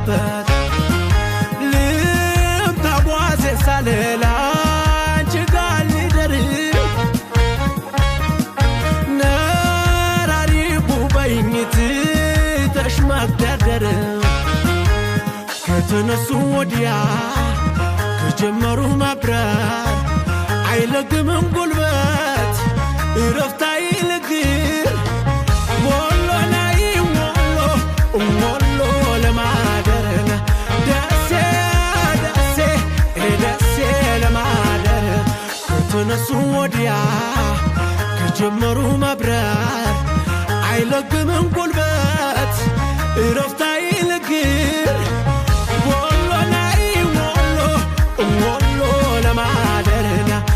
ልግባበት ልምታጓዜ ሳልላ አንቺ ጋር ልደር ነራሪቡ በይኝት ተሽማግደር ከተነሱ ወዲያ ከጀመሩ ማብረር አይለግምም ጉልበት እረፍት አይልግር ሞሎ ላይ ሞሎ ለማደር ደሴ ለማደር ከተነሱ ወዲያ ከጀመሩ ማብረር አይለግምም ጉልበት እረፍት